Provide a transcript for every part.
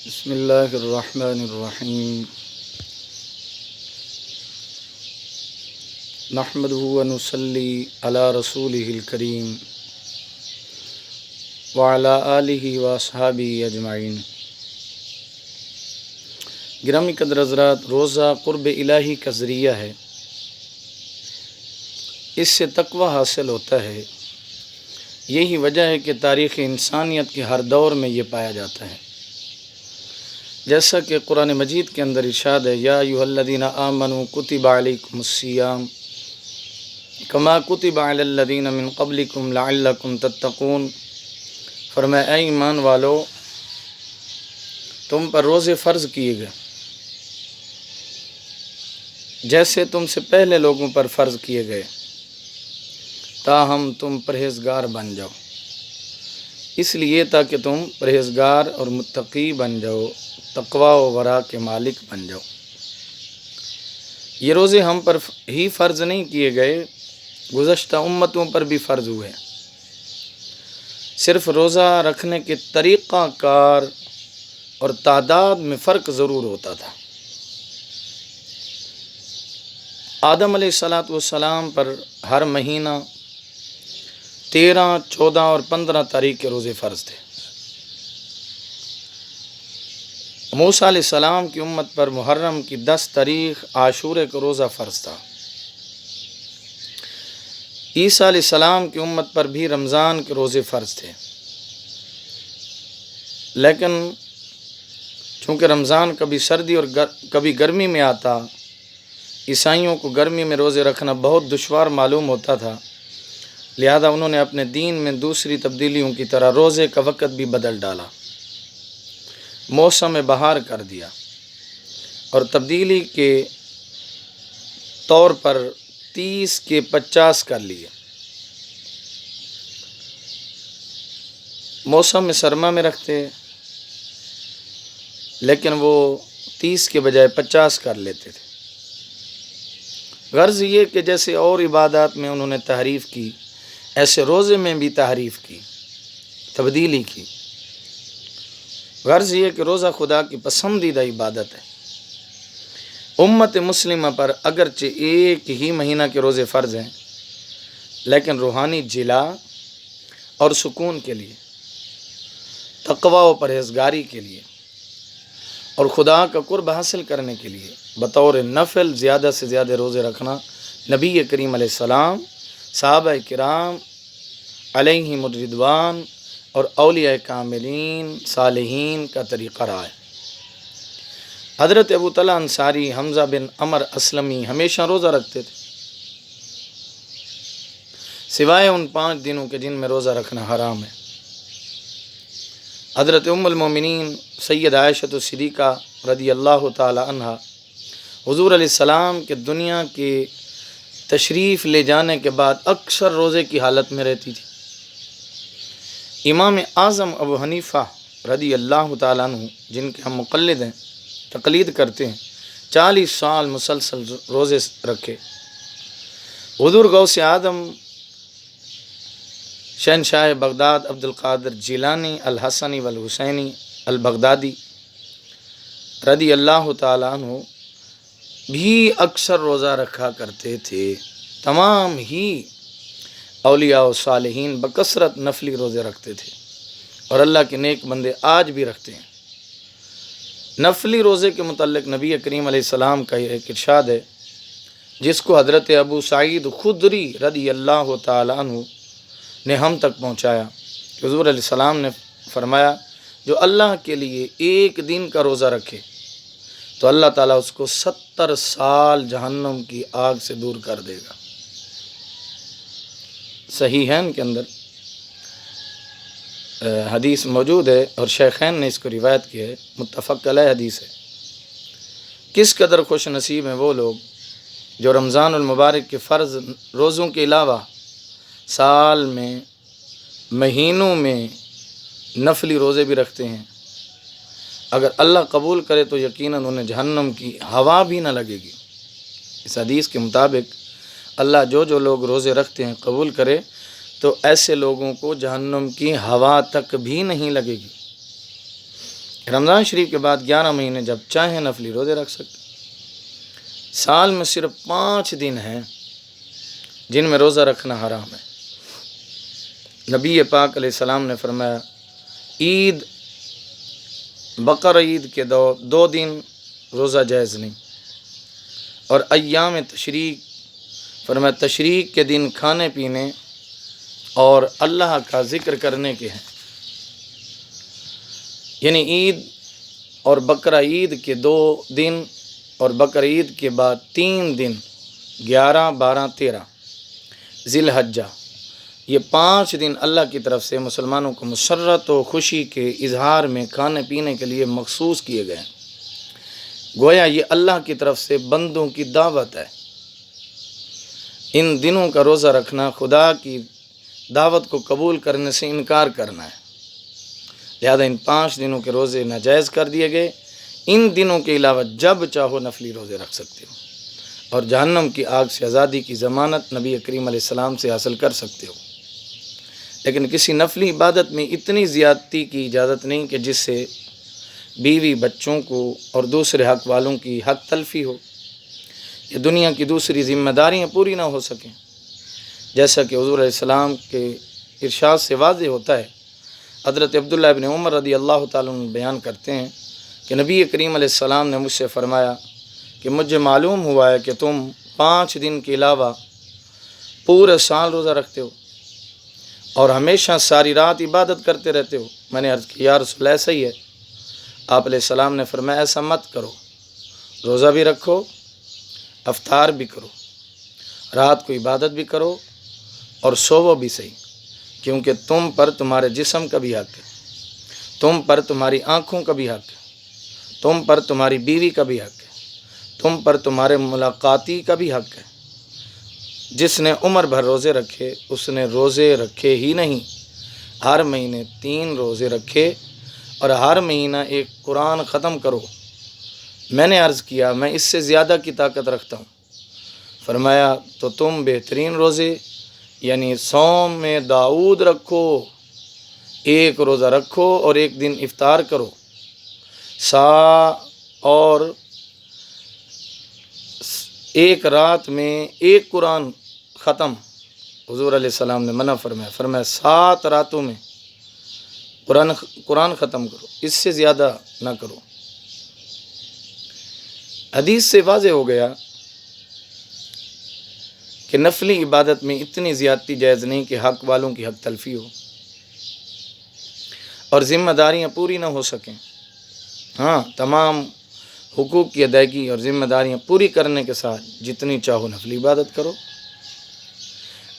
بسم اللہ الرحمن الرحیم نحمدہ و نصلی علی رسولہ الکریم وعلی آلہ و اصحابہ اجمعین۔ گرامی قدر حضرات، روزہ قرب الہی کا ذریعہ ہے، اس سے تقوی حاصل ہوتا ہے۔ یہی وجہ ہے کہ تاریخ انسانیت کے ہر دور میں یہ پایا جاتا ہے، جیسا کہ قرآن مجید کے اندر ارشاد ہے، یا ایھا الذین آمنوا کتب علیکم الصیام کما کتب علی الذین من قبلکم لعلکم تتقون۔ فرمایا اے ایمان والو، تم پر روزے فرض کیے گئے جیسے تم سے پہلے لوگوں پر فرض کیے گئے، تاہم تم پرہیزگار بن جاؤ، اس لیے تاکہ تم پرہیزگار اور متقی بن جاؤ، تقوی و ورع کے مالک بن جاؤ۔ یہ روزے ہم پر ہی فرض نہیں کیے گئے، گزشتہ امتوں پر بھی فرض ہوئے، صرف روزہ رکھنے کے طریقہ کار اور تعداد میں فرق ضرور ہوتا تھا۔ آدم علیہ السلام پر ہر مہینہ 13، 14 اور 15 تاریخ کے روزے فرض تھے۔ موسیٰ علیہ السلام کی امت پر محرم کی 10 تاریخ عاشورے کا روزہ فرض تھا۔ عیسیٰ علیہ السلام کی امت پر بھی رمضان کے روزے فرض تھے، لیکن چونکہ رمضان کبھی سردی اور کبھی گرمی میں آتا، عیسائیوں کو گرمی میں روزے رکھنا بہت دشوار معلوم ہوتا تھا، لہذا انہوں نے اپنے دین میں دوسری تبدیلیوں کی طرح روزے کا وقت بھی بدل ڈالا، موسم بہار کر دیا اور تبدیلی کے طور پر 30 کے 50 کر لیے۔ موسم سرما میں رکھتے لیکن وہ 30 کے بجائے 50 کر لیتے تھے۔ غرض یہ کہ جیسے اور عبادات میں انہوں نے تحریف کی، ایسے روزے میں بھی تحریف کی، تبدیلی کی۔ غرض یہ کہ روزہ خدا کی پسندیدہ عبادت ہے۔ امت مسلمہ پر اگرچہ ایک ہی مہینہ کے روزے فرض ہیں، لیکن روحانی جلا اور سکون کے لیے، تقوی و پرہیزگاری کے لیے اور خدا کا قرب حاصل کرنے کے لیے بطور نفل زیادہ سے زیادہ روزے رکھنا نبی کریم علیہ السلام، صحابہ کرام علیہم الرضوان اور اولیاء کاملین صالحین کا طریقہ رہا ہے۔ حضرت ابو طلحہ انصاری، حمزہ بن عمر اسلمی ہمیشہ روزہ رکھتے تھے، سوائے ان 5 دنوں کے جن میں روزہ رکھنا حرام ہے۔ حضرت ام المومنین سید عائشہ صدیقہ رضی اللہ تعالی عنہا حضور علیہ السلام کے دنیا کے تشریف لے جانے کے بعد اکثر روزے کی حالت میں رہتی تھی۔ امام اعظم ابو حنیفہ رضی اللہ تعالیٰ عنہ، جن کے ہم مقلد ہیں، تقلید کرتے ہیں، 40 سال مسلسل روزے رکھے۔ حضور غوث اعظم شہنشاہ بغداد عبد القادر جیلانی الحسنی والحسینی البغدادی رضی اللہ تعالیٰ عنہ بھی اکثر روزہ رکھا کرتے تھے۔ تمام ہی اولیاء و صالحین بکثرت نفلی روزے رکھتے تھے، اور اللہ کے نیک بندے آج بھی رکھتے ہیں۔ نفلی روزے کے متعلق نبی کریم علیہ السلام کا ایک ارشاد ہے، جس کو حضرت ابو سعید خدری رضی اللہ تعالیٰ عنہ نے ہم تک پہنچایا کہ حضور علیہ السلام نے فرمایا، جو اللہ کے لیے ایک دن کا روزہ رکھے تو اللہ تعالیٰ اس کو 70 سال جہنم کی آگ سے دور کر دے گا۔ صحیحین کے اندر حدیث موجود ہے اور شیخین نے اس کو روایت کی ہے، متفق علیہ حدیث ہے۔ کس قدر خوش نصیب ہیں وہ لوگ جو رمضان المبارک کے فرض روزوں کے علاوہ سال میں، مہینوں میں نفلی روزے بھی رکھتے ہیں۔ اگر اللہ قبول کرے تو یقیناً انہیں جہنم کی ہوا بھی نہ لگے گی۔ اس حدیث کے مطابق اللہ جو لوگ روزے رکھتے ہیں قبول کرے تو ایسے لوگوں کو جہنم کی ہوا تک بھی نہیں لگے گی۔ رمضان شریف کے بعد 11 مہینے جب چاہیں نفلی روزے رکھ سکتے. سال میں صرف 5 دن ہیں جن میں روزہ رکھنا حرام ہے. نبی پاک علیہ السلام نے فرمایا عید بقر عید کے 2 دن روزہ جائز نہیں، اور ایام تشریق فرمایا تشریق کے دن کھانے پینے اور اللہ کا ذکر کرنے کے ہیں. یعنی عید اور بقرہ عید کے 2 دن اور بقرہ عید کے بعد 3 دن 11، 12، 13 ذی الحجہ، یہ 5 دن اللہ کی طرف سے مسلمانوں کو مسرت و خوشی کے اظہار میں کھانے پینے کے لیے مخصوص کیے گئے ہیں. گویا یہ اللہ کی طرف سے بندوں کی دعوت ہے. ان دنوں کا روزہ رکھنا خدا کی دعوت کو قبول کرنے سے انکار کرنا ہے. لہذا ان 5 دنوں کے روزے ناجائز کر دیے گئے. ان دنوں کے علاوہ جب چاہو نفلی روزے رکھ سکتے ہو اور جہنم کی آگ سے آزادی کی ضمانت نبی کریم علیہ السلام سے حاصل کر سکتے ہو. لیکن کسی نفلی عبادت میں اتنی زیادتی کی اجازت نہیں کہ جس سے بیوی بچوں کو اور دوسرے حق والوں کی حق تلفی ہو یا دنیا کی دوسری ذمہ داریاں پوری نہ ہو سکیں. جیسا کہ حضور علیہ السلام کے ارشاد سے واضح ہوتا ہے. حضرت عبداللہ ابن عمر رضی اللہ تعالیٰ عنہ بیان کرتے ہیں کہ نبی کریم علیہ السلام نے مجھ سے فرمایا کہ مجھے معلوم ہوا ہے کہ تم 5 دن کے علاوہ پورے سال روزہ رکھتے ہو اور ہمیشہ ساری رات عبادت کرتے رہتے ہو. میں نے عرض کی یا رسول اللہ ایسا ہی ہے. آپ علیہ السلام نے فرمایا ایسا مت کرو، روزہ بھی رکھو، افطار بھی کرو، رات کو عبادت بھی کرو اور سوو بھی صحیح، کیونکہ تم پر تمہارے جسم کا بھی حق ہے، تم پر تمہاری آنکھوں کا بھی حق ہے، تم پر تمہاری بیوی کا بھی حق ہے، تم پر تمہارے ملاقاتی کا بھی حق ہے. جس نے عمر بھر روزے رکھے اس نے روزے رکھے ہی نہیں، ہر مہینے 3 روزے رکھے اور ہر مہینہ ایک قرآن ختم کرو. میں نے عرض کیا میں اس سے زیادہ کی طاقت رکھتا ہوں. فرمایا تو تم بہترین روزے یعنی صوم میں داؤد رکھو، 1 روزہ رکھو اور 1 دن افطار کرو، اور 1 رات میں 1 قرآن ختم. حضور علیہ السلام نے منع فرمایا 7 راتوں میں قرآن ختم کرو، اس سے زیادہ نہ کرو. حدیث سے واضح ہو گیا کہ نفلی عبادت میں اتنی زیادتی جائز نہیں کہ حق والوں کی حق تلفی ہو اور ذمہ داریاں پوری نہ ہو سکیں. ہاں، تمام حقوق کی ادائیگی اور ذمہ داریاں پوری کرنے کے ساتھ جتنی چاہو نفلی عبادت کرو.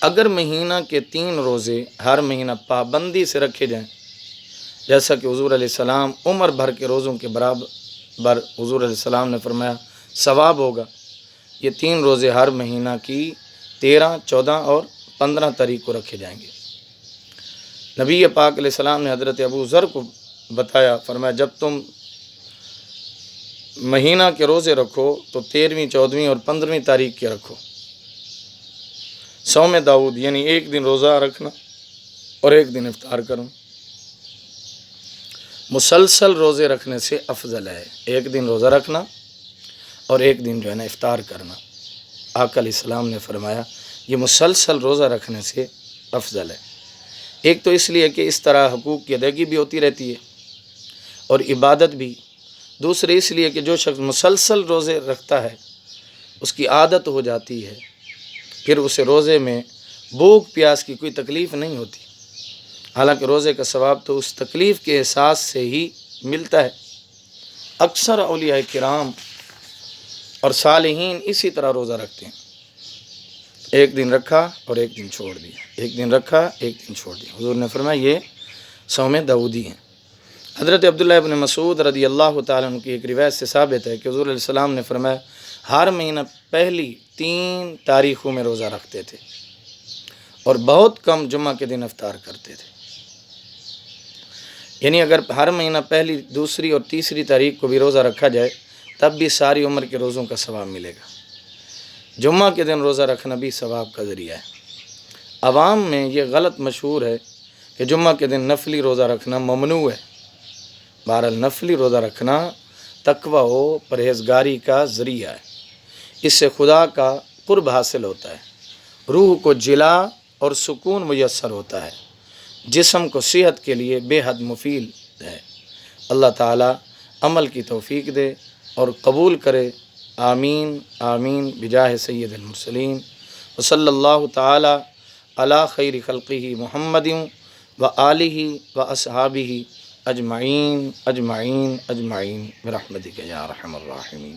اگر مہینہ کے 3 روزے ہر مہینہ پابندی سے رکھے جائیں، جیسا کہ حضور علیہ السلام عمر بھر کے روزوں کے برابر حضور علیہ السلام نے فرمایا ثواب ہوگا. یہ 3 روزے ہر مہینہ کی 13، 14 اور 15 تاریخ کو رکھے جائیں گے. نبی پاک علیہ السلام نے حضرت ابو ذر کو بتایا، فرمایا جب تم مہینہ کے روزے رکھو تو 13ویں، 14ویں اور 15ویں تاریخ کے رکھو. صوم داؤد یعنی 1 دن روزہ رکھنا اور 1 دن افطار کرنا. مسلسل روزے رکھنے سے افضل ہے 1 دن روزہ رکھنا اور 1 دن جو ہے نا افطار کرنا. آقا علیہ السلام نے فرمایا یہ مسلسل روزہ رکھنے سے افضل ہے. ایک تو اس لیے کہ اس طرح حقوق کی ادائیگی بھی ہوتی رہتی ہے اور عبادت بھی. دوسرے اس لیے کہ جو شخص مسلسل روزے رکھتا ہے اس کی عادت ہو جاتی ہے، پھر اسے روزے میں بھوک پیاس کی کوئی تکلیف نہیں ہوتی. حالانکہ روزے کا ثواب تو اس تکلیف کے احساس سے ہی ملتا ہے. اکثر اولیاء کرام اور صالحین اسی طرح روزہ رکھتے ہیں، 1 دن رکھا اور 1 دن چھوڑ دیا، 1 دن رکھا 1 دن چھوڑ دیا. حضور نے فرمایا یہ صوم داؤدی ہیں. حضرت عبداللہ ابن مسعود رضی اللہ تعالیٰ عنہ کی ایک روایت سے ثابت ہے کہ حضور علیہ السلام نے فرمایا ہر مہینہ پہلی 3 تاریخوں میں روزہ رکھتے تھے اور بہت کم جمعہ کے دن افطار کرتے تھے. یعنی اگر ہر مہینہ پہلی، دوسری اور تیسری تاریخ کو بھی روزہ رکھا جائے تب بھی ساری عمر کے روزوں کا ثواب ملے گا. جمعہ کے دن روزہ رکھنا بھی ثواب کا ذریعہ ہے. عوام میں یہ غلط مشہور ہے کہ جمعہ کے دن نفلی روزہ رکھنا ممنوع ہے. بہرحال نفلی روزہ رکھنا تقوی و پرہیزگاری کا ذریعہ ہے، اس سے خدا کا قرب حاصل ہوتا ہے، روح کو جلا اور سکون میسر ہوتا ہے، جسم کو صحت کے لیے بے حد مفید ہے۔ اللہ تعالی عمل کی توفیق دے اور قبول کرے، آمین آمین بجاہ سید المرسلین وصلی اللہ تعالی علی خیر خلقہ محمد و آلہ و اصحابہ اجمعین اجمعین اجمعین برحمتک یا ارحم الراحمین۔